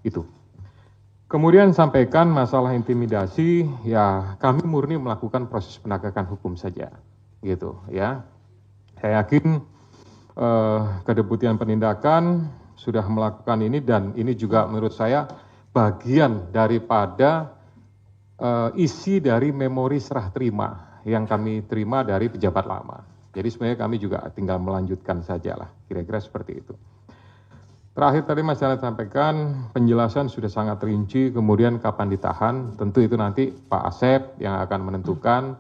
Itu. Kemudian sampaikan masalah intimidasi, ya kami murni melakukan proses penegakan hukum saja, gitu ya. Saya yakin Kedeputian Penindakan sudah melakukan ini dan ini juga menurut saya bagian daripada isi dari memori serah terima yang kami terima dari pejabat lama. Jadi sebenarnya kami juga tinggal melanjutkan saja lah, kira-kira seperti itu. Terakhir tadi Mas Jalan sampaikan penjelasan sudah sangat rinci, kemudian kapan ditahan, tentu itu nanti Pak Asep yang akan menentukan.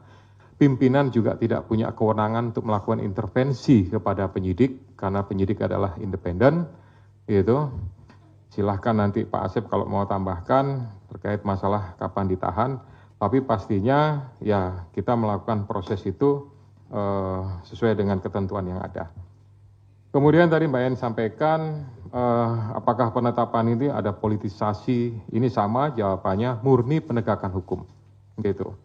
Pimpinan juga tidak punya kewenangan untuk melakukan intervensi kepada penyidik, karena penyidik adalah independen, gitu. Silahkan nanti Pak Asep kalau mau tambahkan terkait masalah kapan ditahan, tapi pastinya ya kita melakukan proses itu sesuai dengan ketentuan yang ada. Kemudian tadi Mbak En sampaikan apakah penetapan ini ada politisasi, ini sama jawabannya murni penegakan hukum, gitu.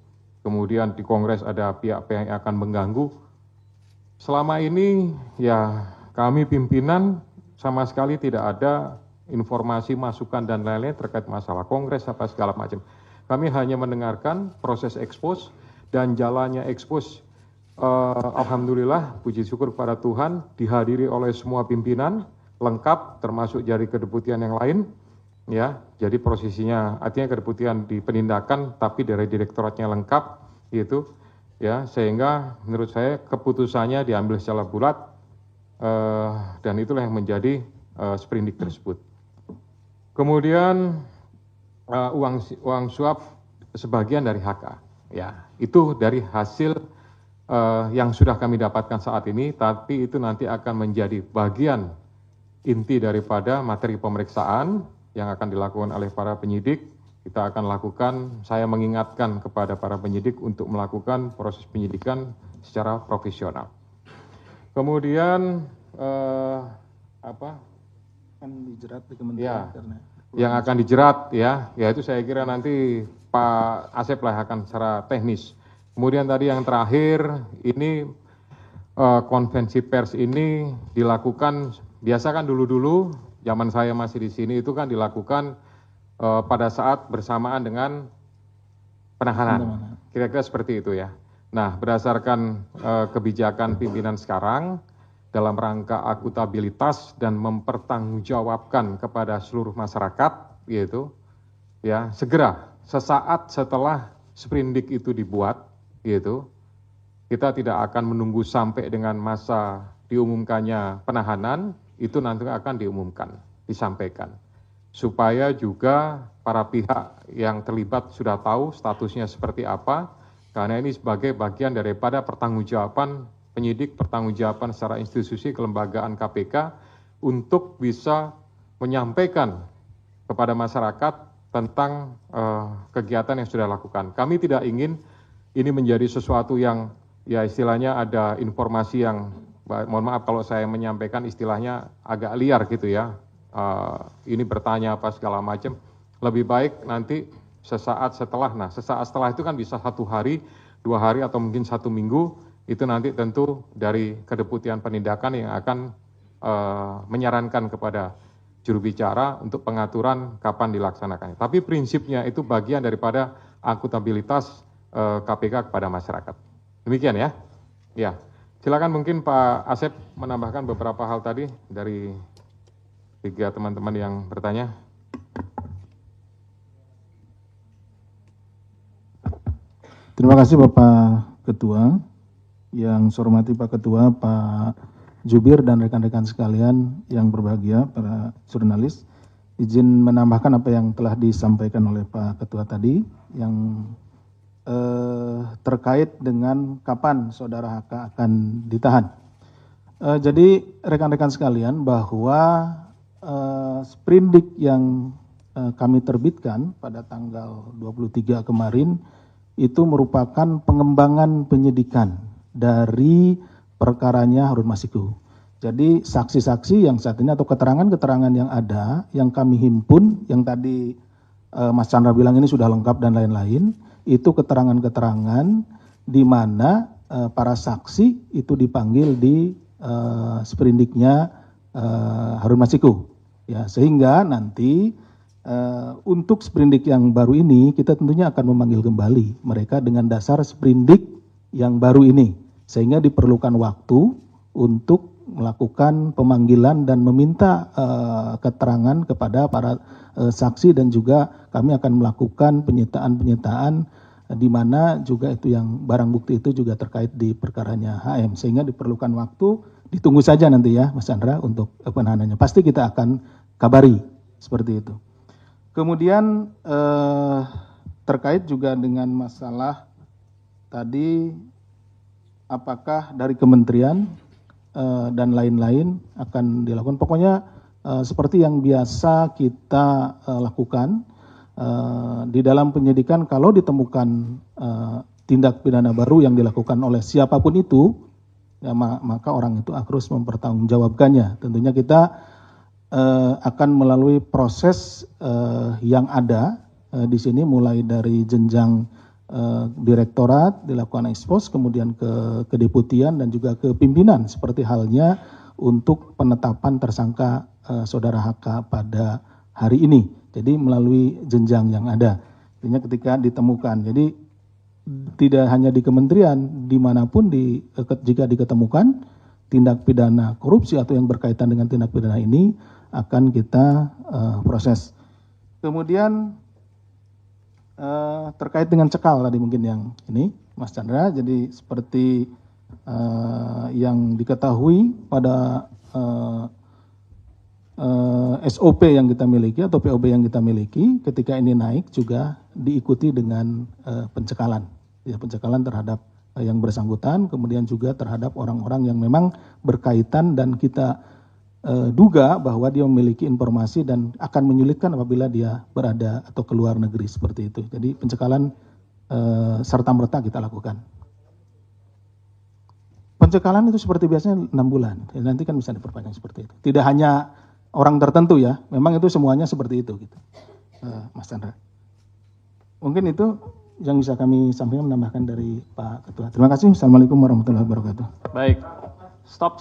Kemudian di Kongres ada pihak-pihak yang akan mengganggu. Selama ini ya kami pimpinan sama sekali tidak ada informasi, masukan dan lain-lain terkait masalah Kongres apa segala macam. Kami hanya mendengarkan proses ekspos dan jalannya ekspos. Alhamdulillah, puji syukur kepada Tuhan, dihadiri oleh semua pimpinan, lengkap, termasuk dari kedeputian yang lain, ya. Jadi posisinya, artinya kedeputian di penindakan, tapi dari direktoratnya lengkap, gitu, ya. Sehingga menurut saya keputusannya diambil secara bulat, dan itulah yang menjadi sprindik tersebut. Kemudian uang suap sebagian dari HK, ya. Itu dari hasil yang sudah kami dapatkan saat ini, tapi itu nanti akan menjadi bagian inti daripada materi pemeriksaan yang akan dilakukan oleh para penyidik. Kita akan lakukan, saya mengingatkan kepada para penyidik untuk melakukan proses penyidikan secara profesional. Kemudian akan dijerat di kementerian ya, karena yang akan dijerat ya itu saya kira nanti Pak Asep lah akan secara teknis. Kemudian tadi yang terakhir, ini konvensi pers ini dilakukan, biasa kan dulu-dulu, zaman saya masih di sini itu kan dilakukan pada saat bersamaan dengan penahanan. Kira-kira seperti itu ya. Nah, berdasarkan kebijakan pimpinan sekarang, dalam rangka akuntabilitas dan mempertanggungjawabkan kepada seluruh masyarakat, gitu, ya segera, sesaat setelah sprindik itu dibuat, gitu, kita tidak akan menunggu sampai dengan masa diumumkannya penahanan, itu nanti akan diumumkan, disampaikan. Supaya juga para pihak yang terlibat sudah tahu statusnya seperti apa, karena ini sebagai bagian daripada pertanggungjawaban penyidik, pertanggungjawaban secara institusi kelembagaan KPK untuk bisa menyampaikan kepada masyarakat tentang kegiatan yang sudah dilakukan. Kami tidak ingin ini menjadi sesuatu yang ya istilahnya ada informasi yang, mohon maaf kalau saya menyampaikan istilahnya agak liar gitu ya, ini bertanya apa segala macam, lebih baik nanti sesaat setelah, nah sesaat setelah itu kan bisa 1 hari, 2 hari atau mungkin 1 minggu, itu nanti tentu dari Kedeputian Penindakan yang akan menyarankan kepada juru bicara untuk pengaturan kapan dilaksanakannya. Tapi prinsipnya itu bagian daripada akuntabilitas KPK kepada masyarakat. Demikian ya. Ya, silakan mungkin Pak Asep menambahkan beberapa hal tadi dari 3 teman-teman yang bertanya. Terima kasih Bapak Ketua. Yang saya hormati Pak Ketua, Pak Jubir dan rekan-rekan sekalian yang berbahagia, para jurnalis. Izin menambahkan apa yang telah disampaikan oleh Pak Ketua tadi, yang terkait dengan kapan saudara HK akan ditahan. Jadi rekan-rekan sekalian, bahwa sprindik yang kami terbitkan pada tanggal 23 kemarin itu merupakan pengembangan penyidikan dari perkaranya Harun Masiku. Jadi saksi-saksi yang saat ini atau keterangan-keterangan yang ada, yang kami himpun, yang tadi Mas Chandra bilang ini sudah lengkap dan lain-lain, itu keterangan-keterangan di mana para saksi itu dipanggil di sprindiknya Harun Masiku. Ya, sehingga nanti Untuk sprindik yang baru ini, kita tentunya akan memanggil kembali mereka dengan dasar sprindik yang baru ini, sehingga diperlukan waktu untuk melakukan pemanggilan dan meminta keterangan kepada para saksi, dan juga kami akan melakukan penyitaan di mana juga itu yang barang bukti itu juga terkait di perkaranya HM, sehingga diperlukan waktu. Ditunggu saja nanti ya Mas Chandra untuk penahanannya, pasti kita akan kabari seperti itu. Kemudian terkait juga dengan masalah tadi apakah dari kementerian dan lain-lain akan dilakukan, pokoknya seperti yang biasa kita lakukan di dalam penyidikan. Kalau ditemukan tindak pidana baru yang dilakukan oleh siapapun itu, ya, maka orang itu harus mempertanggungjawabkannya. Tentunya kita akan melalui proses yang ada di sini, mulai dari jenjang direktorat dilakukan ekspos, kemudian ke kedeputian dan juga ke pimpinan, seperti halnya untuk penetapan tersangka saudara HK pada hari ini. Jadi melalui jenjang yang ada, artinya ketika ditemukan. Jadi tidak hanya di kementerian, dimanapun jika diketemukan tindak pidana korupsi atau yang berkaitan dengan tindak pidana ini akan kita proses. Kemudian terkait dengan cekal tadi mungkin yang ini Mas Chandra, jadi seperti yang diketahui pada SOP yang kita miliki atau POB yang kita miliki, ketika ini naik juga diikuti dengan pencekalan, ya, pencekalan terhadap yang bersangkutan, kemudian juga terhadap orang-orang yang memang berkaitan dan kita duga bahwa dia memiliki informasi dan akan menyulitkan apabila dia berada atau keluar negeri seperti itu. Jadi pencekalan serta merta kita lakukan. Pencekalan itu seperti biasanya 6 bulan, ya, nanti kan bisa diperpanjang seperti itu. Tidak hanya orang tertentu ya, memang itu semuanya seperti itu gitu, Mas Chandra. Mungkin itu yang bisa kami sampaikan, menambahkan dari Pak Ketua. Terima kasih. Assalamualaikum warahmatullahi wabarakatuh. Baik, stop.